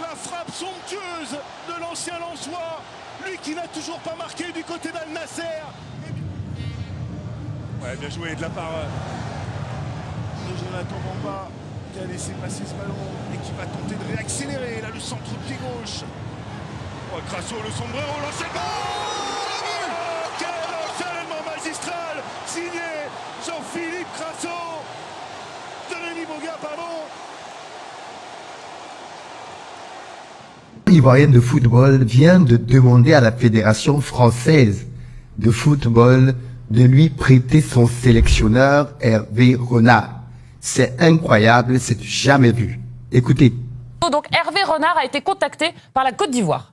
La frappe somptueuse de l'ancien Lensois, lui qui n'a toujours pas marqué du côté d'Al Nasser. Ouais, bien joué de la part de Jonathan Bamba, qui a laissé passer ce ballon et qui va tenter de réaccélérer. Là, le centre pied gauche. Oh, Crasso, le sombrero, l'enchaînement. Oh, quel enchaînement magistral, signé Jean-Philippe Crasso. Denis Boga, pardon. Ivoirienne de football vient de demander à la Fédération française de football de lui prêter son sélectionneur Hervé Renard. C'est incroyable, c'est jamais vu. Écoutez. Donc Hervé Renard a été contacté par la Côte d'Ivoire.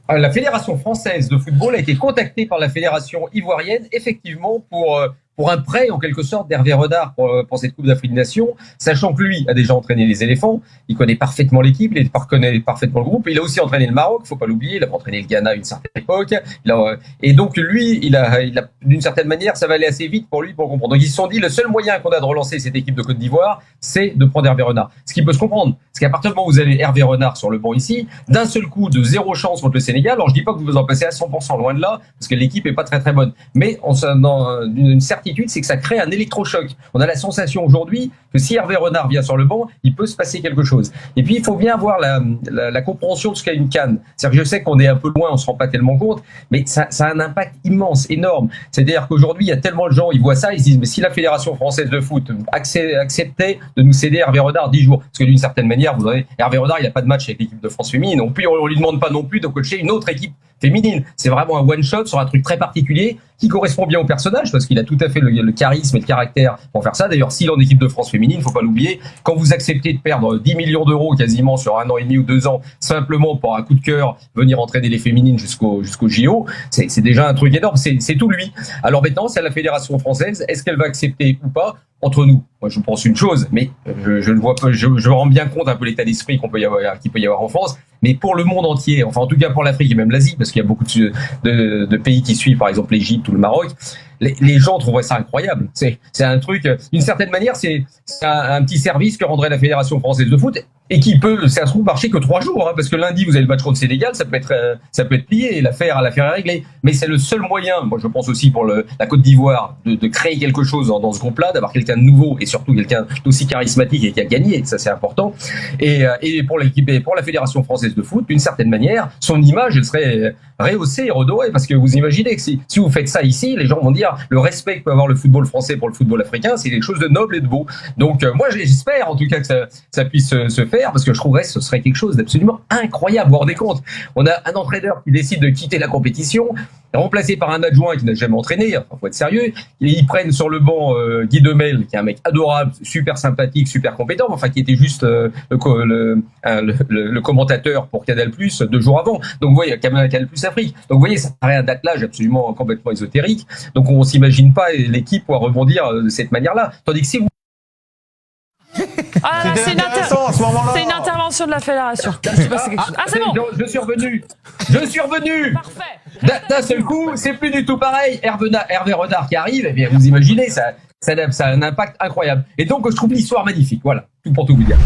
La Fédération française de football a été contactée par la Fédération ivoirienne, effectivement, pour un prêt, en quelque sorte, d'Hervé Renard pour cette Coupe d'Afrique des Nations, sachant que lui a déjà entraîné les éléphants, il connaît parfaitement l'équipe, il connaît parfaitement le groupe, il a aussi entraîné le Maroc, faut pas l'oublier, il a entraîné le Ghana à une certaine époque, et donc lui, il a d'une certaine manière, ça va aller assez vite pour lui pour comprendre. Donc ils se sont dit, le seul moyen qu'on a de relancer cette équipe de Côte d'Ivoire, c'est de prendre Hervé Renard. Ce qui peut se comprendre, parce qu'à partir du moment où vous avez Hervé Renard sur le banc ici, d'un seul coup, de zéro chance contre le Sénégal, alors je dis pas que vous en passez à 100%, loin de là, parce que l'équipe est pas très très bonne, mais une certitude, c'est que ça crée un électrochoc. On a la sensation aujourd'hui que si Hervé Renard vient sur le banc, il peut se passer quelque chose. Et puis il faut bien avoir la compréhension de ce qu'est une CAN. C'est-à-dire que je sais qu'on est un peu loin, on se rend pas tellement compte, mais ça a un impact immense, énorme. C'est-à-dire qu'aujourd'hui, il y a tellement de gens, ils voient ça, ils se disent, mais si la Fédération française de foot acceptait de nous céder Hervé Renard 10 jours, parce que d'une certaine manière, vous avez Hervé Renard, il n'a pas de match avec l'équipe de France féminine, non plus, on lui demande pas non plus de coacher une autre équipe féminine. C'est vraiment un one-shot sur un truc très particulier qui correspond bien au personnage parce qu'il a tout à fait le charisme et le caractère pour faire ça. D'ailleurs, s'il est en équipe de France féminine, faut pas l'oublier, quand vous acceptez de perdre 10 millions d'euros quasiment sur 1 an et demi ou 2 ans, simplement pour un coup de cœur, venir entraîner les féminines jusqu'au JO, c'est déjà un truc énorme. C'est tout lui. Alors maintenant, c'est à la Fédération française. Est-ce qu'elle va accepter ou pas? Entre nous, moi je pense une chose, mais je ne vois pas, je me rends bien compte un peu l'état d'esprit qu'il peut y avoir en France, mais pour le monde entier, enfin en tout cas pour l'Afrique et même l'Asie, parce qu'il y a beaucoup de pays qui suivent, par exemple l'Égypte ou le Maroc, les gens trouveraient ça incroyable. C'est un truc, d'une certaine manière, c'est un petit service que rendrait la Fédération française de foot et qui peut, ça se trouve, marcher que 3 jours, hein, parce que lundi vous avez le match contre le Sénégal, ça peut être plié et l'affaire est réglée. Mais c'est le seul moyen, moi je pense aussi pour la Côte d'Ivoire, de créer quelque chose dans ce groupe-là, d'avoir quelqu'un de nouveau et surtout quelqu'un d'aussi charismatique et qui a gagné, ça c'est important. Et pour l'équipe et pour la Fédération française de foot, d'une certaine manière, son image elle serait rehaussée et redorée, parce que vous imaginez que si vous faites ça ici, les gens vont dire le respect que peut avoir le football français pour le football africain, c'est quelque chose de noble et de beau. Donc moi j'espère en tout cas que ça puisse se faire, parce que je trouverais que ce serait quelque chose d'absolument incroyable. Vous vous rendez compte, on a un entraîneur qui décide de quitter la compétition, remplacé par un adjoint qui n'a jamais entraîné, enfin faut être sérieux, ils prennent sur le banc Guy Demel, qui est un mec adorable, super sympathique, super compétent, enfin qui était juste le commentateur pour Canal+, 2 jours avant. Donc vous voyez, Canal+ Afrique. Donc vous voyez, ça paraît un attelage absolument complètement ésotérique. Donc on s'imagine pas l'équipe pouvoir rebondir de cette manière-là. Tandis que si vous c'est une intervention de la fédération. Ah, c'est bon. Je suis revenu. Parfait. D'un seul coup, c'est plus du tout pareil. Hervé Renard qui arrive, eh bien, vous imaginez, ça a un impact incroyable. Et donc, je trouve l'histoire magnifique. Voilà, tout pour tout vous dire.